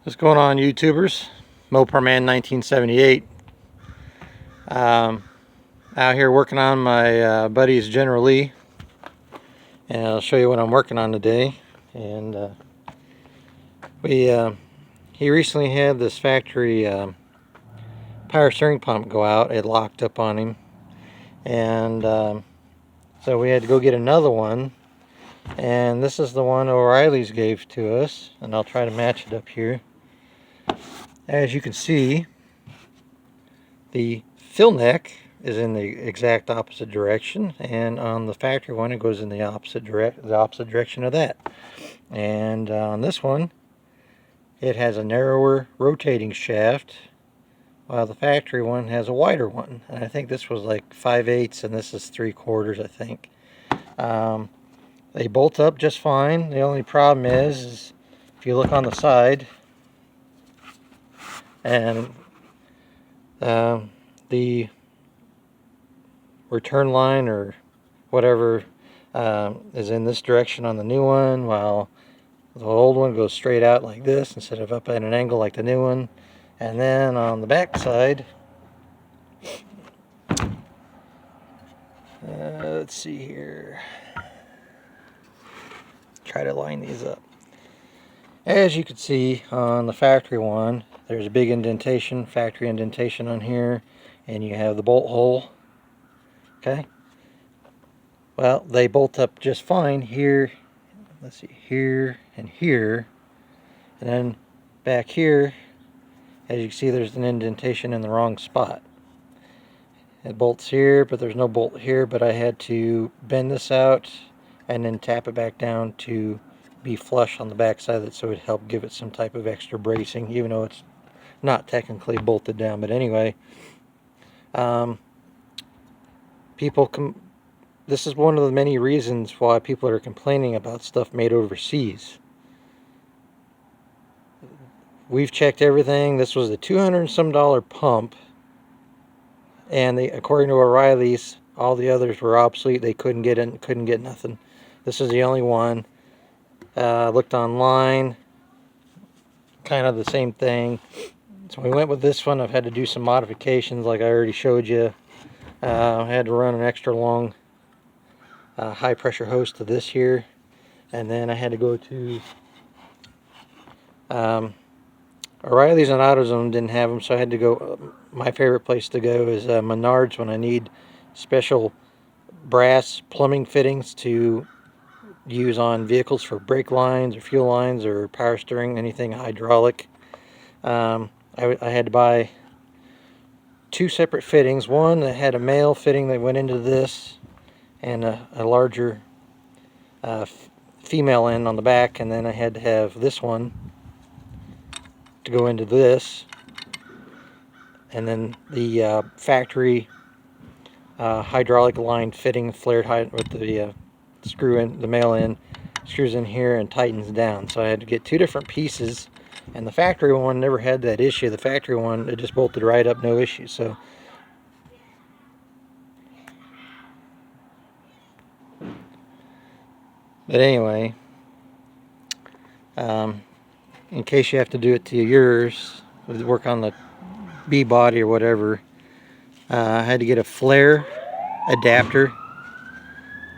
What's going on, YouTubers? Mopar Man 1978. Out here working on my buddy's General Lee, and I'll show you what I'm working on today. And he recently had this factory power steering pump go out. It locked up on him, and so we had to go get another one. And this is the one O'Reilly's gave to us, and I'll try to match it up here. As you can see, the fill neck is in the exact opposite direction, and on the factory one it goes in the opposite direction of that. And on this one it has a narrower rotating shaft, while the factory one has a wider one. And I think this was like 5/8 and this is 3/4, I think. They bolt up just fine. The only problem is if you look on the side, and the return line or whatever is in this direction on the new one, while the old one goes straight out like this instead of up at an angle like the new one. And then on the back side, let's see here, try to line these up. As you can see on the factory one, there's a big indentation, factory indentation on here, and you have the bolt hole. Okay, well, they bolt up just fine here. Let's see, here and here, and then back here, as you can see, there's an indentation in the wrong spot. It bolts here, but there's no bolt here, but I had to bend this out and then tap it back down to be flush on the back side of it, so it helped give it some type of extra bracing, even though it's not technically bolted down. But anyway, this is one of the many reasons why people are complaining about stuff made overseas. We've checked everything. This was a $200 and some pump, and according to O'Reilly's, all the others were obsolete. They couldn't get in, couldn't get nothing. This is the only one. Looked online, kind of the same thing. So we went with this one. I've had to do some modifications like I already showed you. I had to run an extra long high pressure hose to this here, and then I had to go to O'Reilly's and AutoZone didn't have them, so I had to go. My favorite place to go is Menards when I need special brass plumbing fittings to use on vehicles for brake lines or fuel lines or power steering, anything hydraulic. I had to buy two separate fittings. One that had a male fitting that went into this, and a larger female end on the back, and then I had to have this one to go into this, and then the factory hydraulic line fitting flared with the screw in, the male end screws in here and tightens down. So I had to get two different pieces, and the factory one never had that issue. The factory one, it just bolted right up, no issue. So but anyway, in case you have to do it to yours, work on the B body or whatever, I had to get a flare adapter,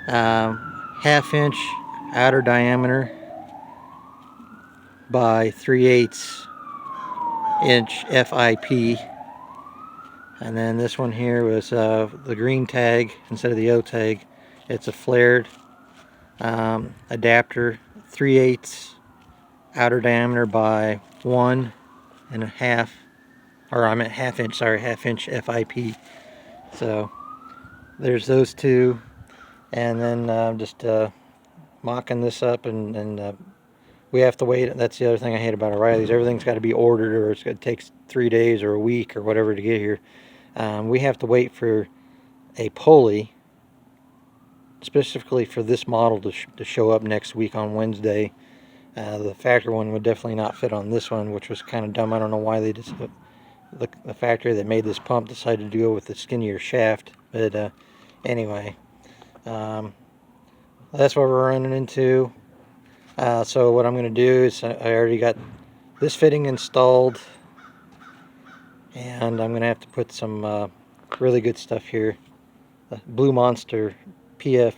1/2 inch outer diameter by 3/8 inch FIP. And then this one here was the green tag instead of the O tag. It's a flared adapter, 3/8 outer diameter by 1.5, or I'm at 1/2 inch, sorry, 1/2 inch FIP. So there's those two, and then just mocking this up, and we have to wait. That's the other thing I hate about O'Reilly's. Everything's got to be ordered, or it takes 3 days or a week or whatever to get here. We have to wait for a pulley specifically for this model to show up next week on Wednesday. The factory one would definitely not fit on this one, which was kind of dumb. I don't know why they just the factory that made this pump decided to go with the skinnier shaft. But anyway, that's what we're running into. So what I'm going to do is I already got this fitting installed, and I'm gonna have to put some really good stuff here. The Blue Monster PF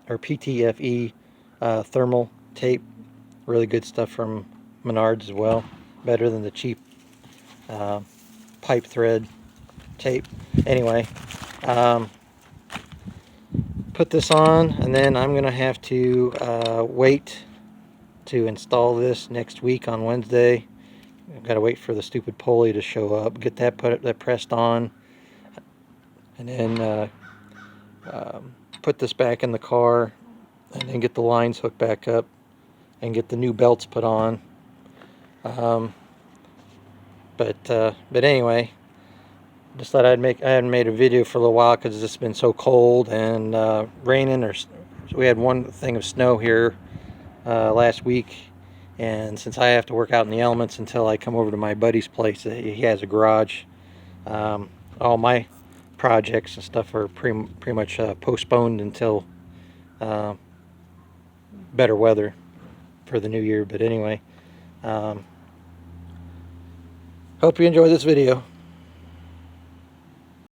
or PTFE thermal tape, really good stuff from Menards as well, better than the cheap pipe thread tape. Anyway, put this on, and then I'm gonna have to wait to install this next week on Wednesday. I've got to wait for the stupid pulley to show up, get that pressed on, and then put this back in the car, and then get the lines hooked back up and get the new belts put on. But anyway, just thought I hadn't made a video for a little while because it's been so cold and raining. So we had one thing of snow here last week, and since I have to work out in the elements until I come over to my buddy's place, he has a garage. All my projects and stuff are pretty much postponed until better weather for the new year. But anyway, hope you enjoy this video.